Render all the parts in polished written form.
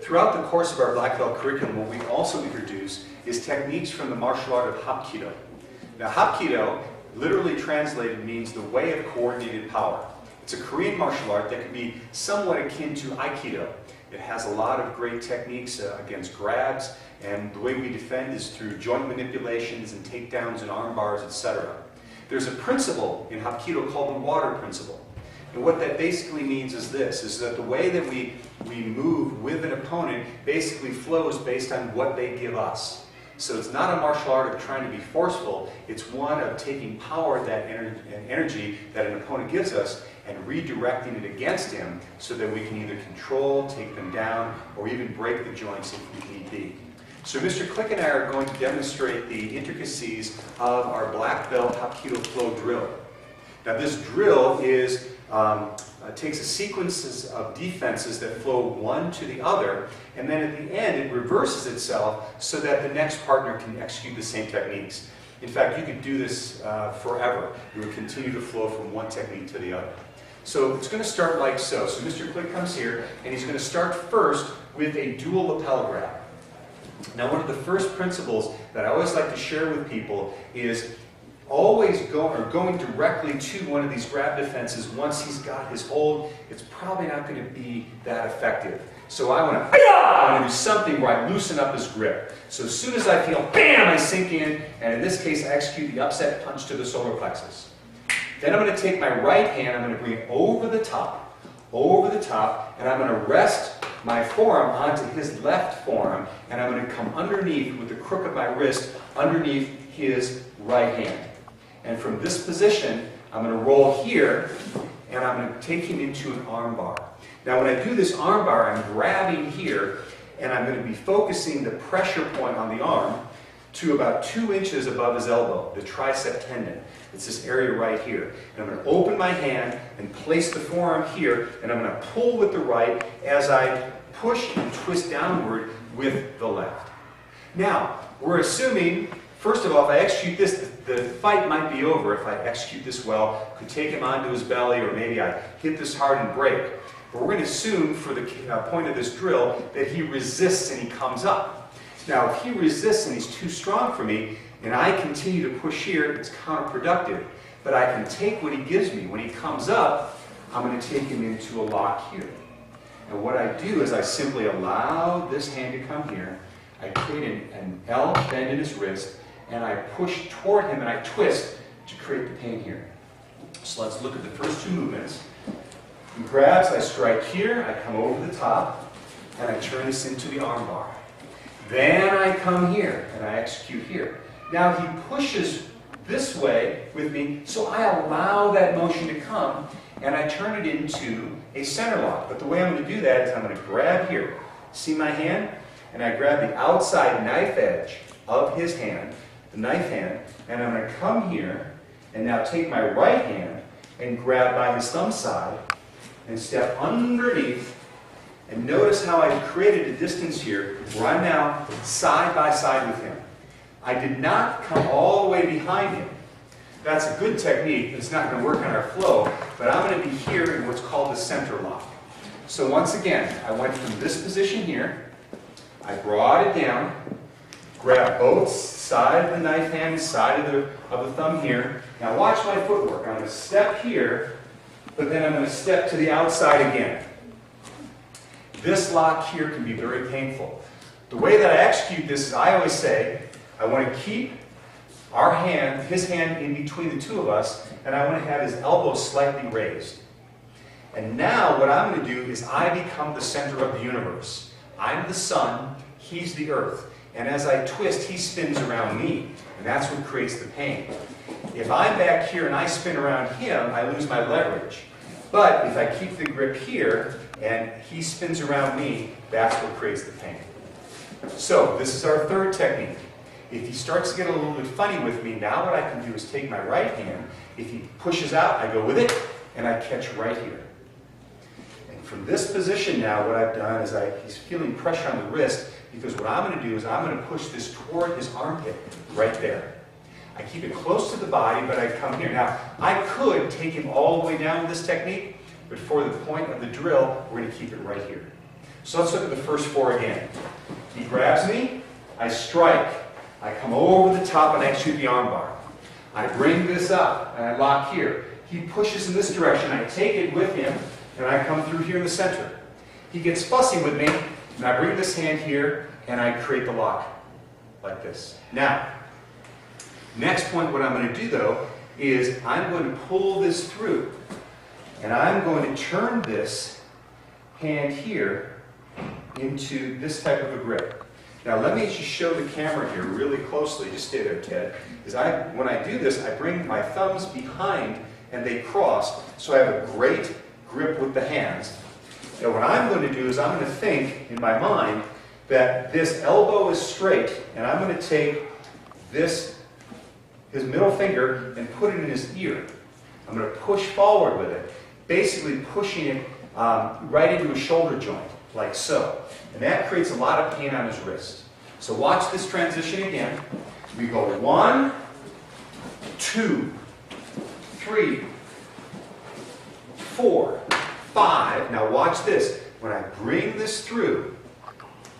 Throughout the course of our black belt curriculum, what we also introduce is techniques from the martial art of hapkido. Now, hapkido, literally translated, means the way of coordinated power. It's a Korean martial art that can be somewhat akin to aikido. It has a lot of great techniques against grabs, and the way we defend is through joint manipulations and takedowns and arm bars, etc. There's a principle in hapkido called the water principle. And what that basically means is this, is that the way that we move with an opponent basically flows based on what they give us. So it's not a martial art of trying to be forceful, it's one of taking power, that energy that an opponent gives us, and redirecting it against him so that we can either control, take them down, or even break the joints if need be. So Mr. Click and I are going to demonstrate the intricacies of our black belt hapkido flow drill. Now this drill is takes a sequence of defenses that flow one to the other, and then at the end it reverses itself so that the next partner can execute the same techniques. In fact, you could do this forever. You would continue to flow from one technique to the other. So it's going to start like so. So Mr. Click comes here, and he's going to start first with a dual lapel grab. Now, one of the first principles that I always like to share with people is always going directly to one of these grab defenses. Once he's got his hold, it's probably not going to be that effective. So I want to do something where I loosen up his grip. So as soon as I feel, bam, I sink in, and in this case I execute the upset punch to the solar plexus. Then I'm going to take my right hand, I'm going to bring it over the top, and I'm going to rest my forearm onto his left forearm, and I'm going to come underneath with the crook of my wrist underneath his right hand. And from this position, I'm going to roll here, and I'm going to take him into an arm bar. Now when I do this arm bar, I'm grabbing here, and I'm going to be focusing the pressure point on the arm to about 2 inches above his elbow, the tricep tendon. It's this area right here. And I'm going to open my hand and place the forearm here, and I'm going to pull with the right as I push and twist downward with the left. Now, we're assuming, first of all, if I execute this, the fight might be over if I execute this well. Could take him onto his belly, or maybe I hit this hard and break. But we're going to assume, for the point of this drill, that he resists and he comes up. Now, if he resists and he's too strong for me, and I continue to push here, it's counterproductive. But I can take what he gives me. When he comes up, I'm going to take him into a lock here. And what I do is I simply allow this hand to come here. I create an L bend in his wrist, and I push toward him and I twist to create the pain here. So let's look at the first two movements. He grabs, I strike here, I come over the top, and I turn this into the arm bar. Then I come here, and I execute here. Now he pushes this way with me, so I allow that motion to come, and I turn it into a center lock. But the way I'm going to do that is I'm going to grab here. See my hand? And I grab the outside knife edge of his hand, the knife hand, and I'm going to come here, and now take my right hand and grab by his thumb side, and step underneath. And notice how I've created a distance here where I'm now side by side with him. I did not come all the way behind him. That's a good technique. It's not going to work on our flow, but I'm going to be here in what's called the center lock. So once again, I went from this position here, I brought it down, grabbed both sides of the knife hand, side of the thumb here. Now watch my footwork. I'm going to step here, but then I'm going to step to the outside again. This lock here can be very painful. The way that I execute this is I always say, I want to keep our hand, his hand in between the two of us, and I want to have his elbow slightly raised. And now what I'm going to do is I become the center of the universe. I'm the sun, he's the earth. And as I twist, he spins around me. And that's what creates the pain. If I'm back here and I spin around him, I lose my leverage. But if I keep the grip here, and he spins around me, that's what creates the pain. So this is our third technique. If he starts to get a little bit funny with me, now what I can do is take my right hand. If he pushes out, I go with it, and I catch right here. And from this position now, what I've done is he's feeling pressure on the wrist, because what I'm going to do is I'm going to push this toward his armpit, right there. I keep it close to the body, but I come here. Now, I could take him all the way down with this technique, but for the point of the drill, we're going to keep it right here. So let's look at the first 4 again. He grabs me, I strike, I come over the top and I shoot the armbar. I bring this up and I lock here. He pushes in this direction, I take it with him, and I come through here in the center. He gets fussy with me, and I bring this hand here and I create the lock like this. Now, next point, what I'm going to do though is I'm going to pull this through, and I'm going to turn this hand here into this type of a grip. Now let me just show the camera here really closely. Just stay there, Ted. When I do this, I bring my thumbs behind and they cross, so I have a great grip with the hands. Now what I'm going to do is I'm going to think in my mind that this elbow is straight, and I'm going to take his middle finger and put it in his ear. I'm going to push forward with it, basically pushing it right into his shoulder joint, like so. And that creates a lot of pain on his wrist. So watch this transition again. We go 1, 2, 3, 4, 5. Now watch this. When I bring this through,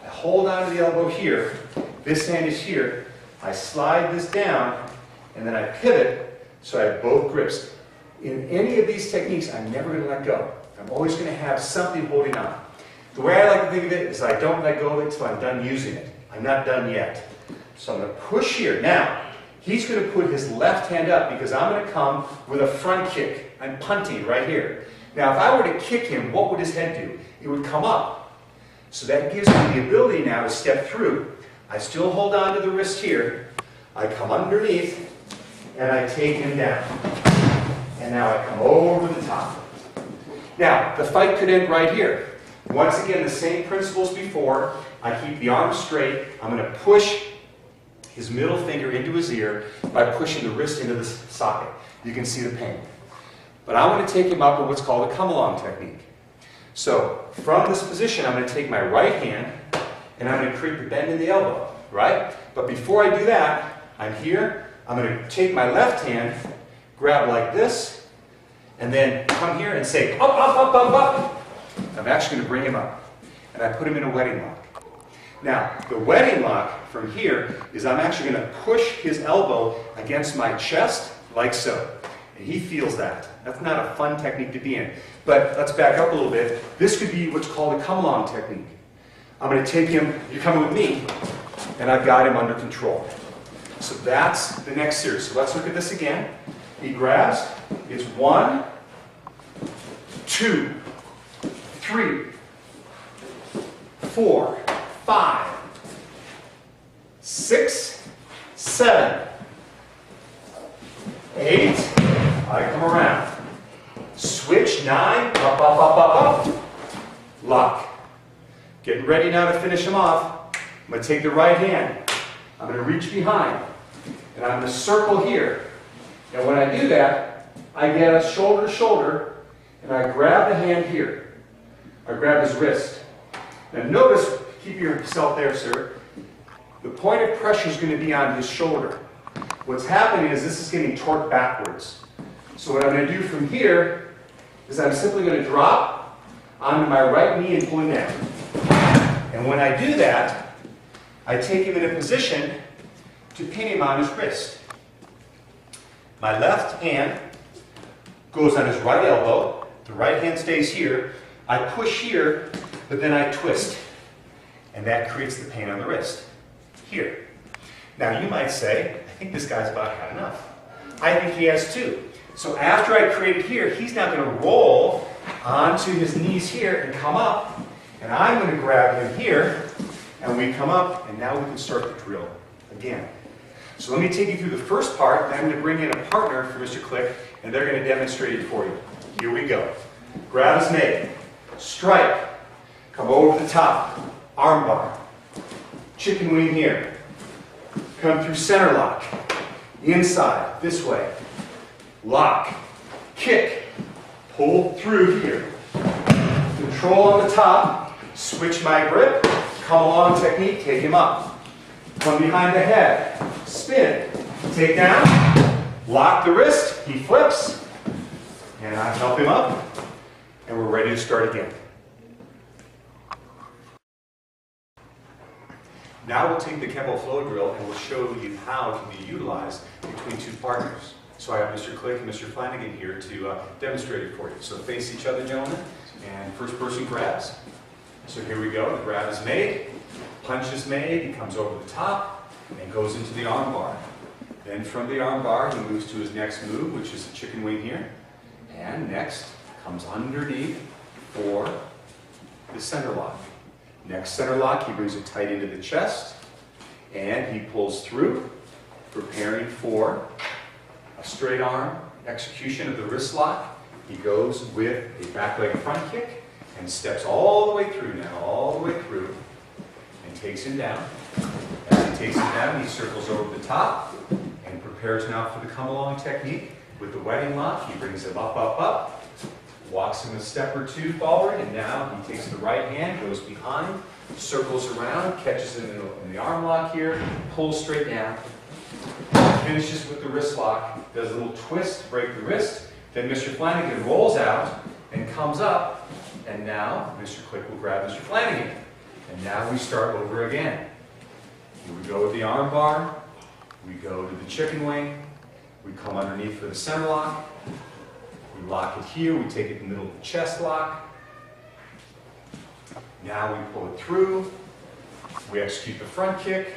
I hold on to the elbow here. This hand is here. I slide this down, and then I pivot so I have both grips. In any of these techniques, I'm never going to let go. I'm always going to have something holding on. The way I like to think of it is I don't let go of it until I'm done using it. I'm not done yet. So I'm going to push here. Now, he's going to put his left hand up because I'm going to come with a front kick. I'm punting right here. Now, if I were to kick him, what would his head do? It would come up. So that gives me the ability now to step through. I still hold on to the wrist here. I come underneath, and I take him down. And now I come over the top. Now, the fight could end right here. Once again, the same principles before. I keep the arm straight. I'm going to push his middle finger into his ear by pushing the wrist into the socket. You can see the pain. But I want to take him up with what's called a come-along technique. So, from this position, I'm going to take my right hand, and I'm going to create the bend in the elbow, right? But before I do that, I'm here. I'm going to take my left hand, grab like this, and then come here and say, up, up, up, up, up. I'm actually going to bring him up, and I put him in a wedding lock. Now, the wedding lock from here is I'm actually going to push his elbow against my chest, like so. And he feels that. That's not a fun technique to be in. But let's back up a little bit. This could be what's called a come-along technique. I'm going to take him, you're coming with me, and I've got him under control. So that's the next series. So let's look at this again. He grabs. It's 1, 2, 3, 4, 5, 6, 7, 8. I come around. Switch 9. Up, up, up, up, up. Lock. Getting ready now to finish him off. I'm going to take the right hand. I'm going to reach behind. And I'm going to circle here. And when I do that, I get us shoulder to shoulder, and I grab the hand here. I grab his wrist. Now notice, keep yourself there, sir. The point of pressure is going to be on his shoulder. What's happening is this is getting torqued backwards. So what I'm going to do from here is I'm simply going to drop onto my right knee and pull him down. And when I do that, I take him in a position to pin him on his wrist. My left hand goes on his right elbow. The right hand stays here. I push here, but then I twist. And that creates the pain on the wrist. Here. Now you might say, I think this guy's about had enough. I think he has too. So after I create it here, he's now going to roll onto his knees here and come up. And I'm going to grab him here, and we come up, and now we can start the drill again. So let me take you through the first part, and I'm going to bring in a partner for Mr. Click, and they're going to demonstrate it for you. Here we go. Grab his mate. Strike. Come over the top. Arm bar. Chicken wing here. Come through center lock. Inside, this way. Lock. Kick. Pull through here. Control on the top. Switch my grip. Come along technique. Take him up. Come behind the head. Spin. Take down. Lock the wrist. He flips. And I help him up. And we're ready to start again. Now we'll take the Kempo flow drill and we'll show you how it can be utilized between two partners. So I have Mr. Click and Mr. Flanagan here to demonstrate it for you. So face each other, gentlemen, and first person grabs. So here we go, the grab is made, punch is made, he comes over the top and goes into the arm bar. Then from the arm bar he moves to his next move, which is the chicken wing here. And next comes underneath for the center lock. Next center lock, he brings it tight into the chest and he pulls through, preparing for a straight arm execution of the wrist lock. He goes with a back leg front kick and steps all the way through now, all the way through, and takes him down. As he takes him down, he circles over the top and prepares now for the come along technique. With the wedding lock, he brings him up, up, up, walks him a step or two forward, and now he takes the right hand, goes behind, circles around, catches it in the arm lock here, pulls straight down, finishes with the wrist lock, does a little twist to break the wrist, then Mr. Flanagan rolls out and comes up, and now Mr. Click will grab Mr. Flanagan. And now we start over again. Here we go with the arm bar, we go to the chicken wing, we come underneath for the center lock, we lock it here, we take it in the middle of the chest lock. Now we pull it through, we execute the front kick,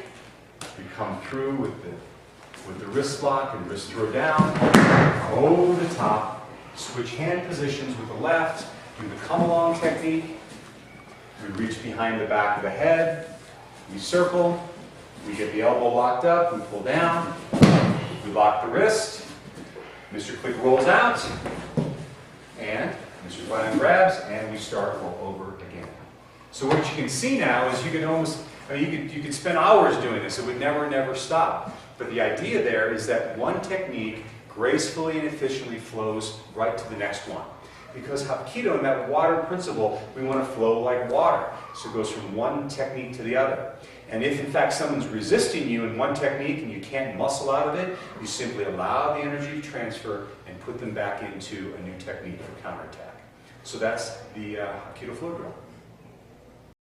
we come through with the wrist lock and wrist throw down, over the top, switch hand positions with the left, do the come along technique, we reach behind the back of the head, we circle, we get the elbow locked up, we pull down, we lock the wrist, Mr. Click rolls out, and Mr. Flanagan grabs, and we start all over again. So what you can see now is you can almost, you could spend hours doing this, it would never stop. But the idea there is that one technique gracefully and efficiently flows right to the next one. Because hapkido, in that water principle, we want to flow like water. So it goes from one technique to the other. And if in fact someone's resisting you in one technique and you can't muscle out of it, you simply allow the energy to transfer and put them back into a new technique for counterattack. So that's the hapkido flow drill.